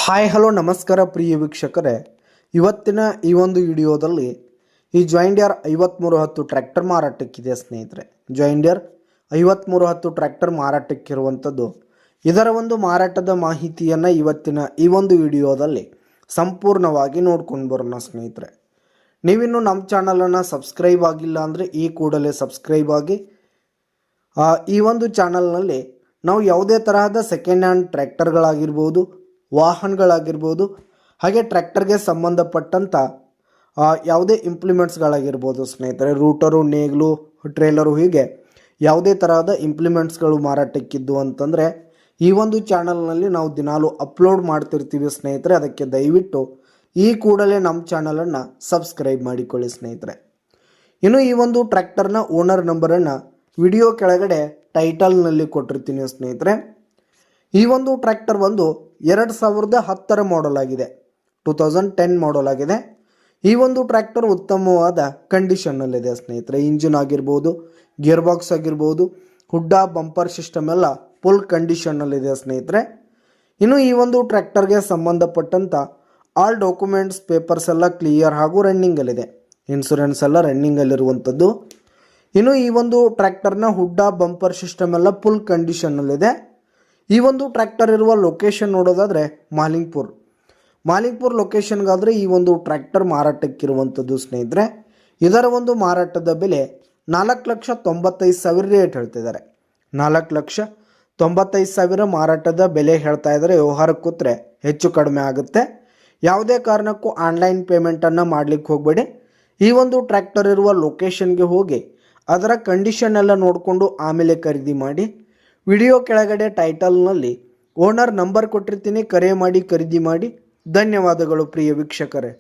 Hi hello ನಮಸ್ಕಾರ ಪ್ರಿಯ ವೀಕ್ಷಕರೇ, ಇವತ್ತಿನ ಈ ಒಂದು ವಿಡಿಯೋದಲ್ಲಿ ಈ ಜಾಯಿಂಡಿಯರ್ 5310 ಟ್ರ್ಯಾಕ್ಟರ್ ಮಾರಾಟಕ್ಕಿದೆ ಸ್ನೇಹಿತರೆ. ಜಾಯಿಂಡಿಯರ್ 5310 ಟ್ರ್ಯಾಕ್ಟರ್ ಮಾರಾಟಕ್ಕಿರುವಂಥದ್ದು. ಇದರ ಒಂದು ಮಾರಾಟದ ಮಾಹಿತಿಯನ್ನು ಇವತ್ತಿನ ಈ ಒಂದು ವಿಡಿಯೋದಲ್ಲಿ ಸಂಪೂರ್ಣವಾಗಿ ನೋಡ್ಕೊಂಡು ಬರೋಣ ಸ್ನೇಹಿತರೆ. ನೀವಿನ್ನು ನಮ್ಮ ಚಾನಲನ್ನು ಸಬ್ಸ್ಕ್ರೈಬ್ ಆಗಿಲ್ಲ ಅಂದರೆ ಈ ಕೂಡಲೇ ಸಬ್ಸ್ಕ್ರೈಬ್ ಆಗಿ. ಈ ಒಂದು ಚಾನಲ್ನಲ್ಲಿ ನಾವು ಯಾವುದೇ ತರಹದ ಸೆಕೆಂಡ್ ಹ್ಯಾಂಡ್ ಟ್ರ್ಯಾಕ್ಟರ್ಗಳಾಗಿರ್ಬೋದು, ವಾಹನಗಳಾಗಿರ್ಬೋದು, ಹಾಗೆ ಟ್ರ್ಯಾಕ್ಟರ್ಗೆ ಸಂಬಂಧಪಟ್ಟಂಥ ಯಾವುದೇ ಇಂಪ್ಲಿಮೆಂಟ್ಸ್ಗಳಾಗಿರ್ಬೋದು ಸ್ನೇಹಿತರೆ, ರೂಟರು, ನೇಗ್ಲು, ಟ್ರೇಲರು, ಹೀಗೆ ಯಾವುದೇ ತರಹದ ಇಂಪ್ಲಿಮೆಂಟ್ಸ್ಗಳು ಮಾರಾಟಕ್ಕಿದ್ದು ಅಂತಂದರೆ ಈ ಒಂದು ಚಾನಲ್ನಲ್ಲಿ ನಾವು ದಿನಾಲು ಅಪ್ಲೋಡ್ ಮಾಡ್ತಿರ್ತೀವಿ ಸ್ನೇಹಿತರೆ. ಅದಕ್ಕೆ ದಯವಿಟ್ಟು ಈ ಕೂಡಲೇ ನಮ್ಮ ಚಾನಲನ್ನು ಸಬ್ಸ್ಕ್ರೈಬ್ ಮಾಡಿಕೊಳ್ಳಿ ಸ್ನೇಹಿತರೆ. ಇನ್ನು ಈ ಒಂದು ಟ್ರ್ಯಾಕ್ಟರ್ನ ಓನರ್ ನಂಬರನ್ನು ವಿಡಿಯೋ ಕೆಳಗಡೆ ಟೈಟಲ್ನಲ್ಲಿ ಕೊಟ್ಟಿರ್ತೀನಿ ಸ್ನೇಹಿತರೆ. ಈ ಒಂದು ಟ್ರ್ಯಾಕ್ಟರ್ ಒಂದು 2010 ಮಾಡಲ್ ಆಗಿದೆ, 2010 ಮಾಡಲ್ ಆಗಿದೆ. ಈ ಒಂದು ಟ್ರ್ಯಾಕ್ಟರ್ ಉತ್ತಮವಾದ ಕಂಡೀಷನ್ನಲ್ಲಿದೆ ಸ್ನೇಹಿತರೆ. ಇಂಜಿನ್ ಆಗಿರ್ಬೋದು, ಗೇರ್ ಬಾಕ್ಸ್ ಆಗಿರ್ಬೋದು, ಹುಡ್ಡ, ಬಂಪರ್ ಸಿಸ್ಟಮ್ ಎಲ್ಲ ಫುಲ್ ಕಂಡೀಷನ್ನಲ್ಲಿದೆ ಸ್ನೇಹಿತರೆ. ಇನ್ನು ಈ ಒಂದು ಟ್ರ್ಯಾಕ್ಟರ್ಗೆ ಸಂಬಂಧಪಟ್ಟಂಥ ಆಲ್ ಡಾಕ್ಯುಮೆಂಟ್ಸ್, ಪೇಪರ್ಸ್ ಎಲ್ಲ ಕ್ಲಿಯರ್ ಹಾಗೂ ರನ್ನಿಂಗಲ್ಲಿದೆ. ಇನ್ಸೂರೆನ್ಸ್ ಎಲ್ಲ ರನ್ನಿಂಗಲ್ಲಿರುವಂಥದ್ದು. ಇನ್ನು ಈ ಒಂದು ಟ್ರ್ಯಾಕ್ಟರ್ನ ಹುಡ್ಡ, ಬಂಪರ್ ಸಿಸ್ಟಮ್ ಎಲ್ಲ ಫುಲ್ ಕಂಡೀಷನ್ನಲ್ಲಿದೆ. ಈ ಒಂದು ಟ್ರ್ಯಾಕ್ಟರ್ ಇರುವ ಲೊಕೇಶನ್ ನೋಡೋದಾದರೆ ಮಾಲಿಂಗ್ಪುರ್ ಲೊಕೇಶನ್ಗಾದರೆ ಈ ಒಂದು ಟ್ರ್ಯಾಕ್ಟರ್ ಮಾರಾಟಕ್ಕಿರುವಂಥದ್ದು ಸ್ನೇಹಿತರೆ. ಇದರ ಒಂದು ಮಾರಾಟದ ಬೆಲೆ 4,95,000 ರೇಟ್ ಹೇಳ್ತಿದ್ದಾರೆ. 4,95,000 ಮಾರಾಟದ ಬೆಲೆ ಹೇಳ್ತಾ ಇದ್ದಾರೆ. ವ್ಯವಹಾರಕ್ಕೆ ಕೂತ್ರೆ ಹೆಚ್ಚು ಕಡಿಮೆ ಆಗುತ್ತೆ. ಯಾವುದೇ ಕಾರಣಕ್ಕೂ ಆನ್ಲೈನ್ ಪೇಮೆಂಟನ್ನು ಮಾಡಲಿಕ್ಕೆ ಹೋಗಬೇಡಿ. ಈ ಒಂದು ಟ್ರ್ಯಾಕ್ಟರ್ ಇರುವ ಲೊಕೇಶನ್ಗೆ ಹೋಗಿ ಅದರ ಕಂಡೀಷನ್ ಎಲ್ಲ ನೋಡಿಕೊಂಡು ಆಮೇಲೆ ಖರೀದಿ ಮಾಡಿ. ವಿಡಿಯೋ ಕೆಳಗಡೆ ಟೈಟಲ್ನಲ್ಲಿ ಓನರ್ ನಂಬರ್ ಕೊಟ್ಟಿರ್ತೀನಿ, ಕರೆ ಮಾಡಿ ಖರೀದಿ ಮಾಡಿ. ಧನ್ಯವಾದಗಳು ಪ್ರಿಯ ವೀಕ್ಷಕರೇ.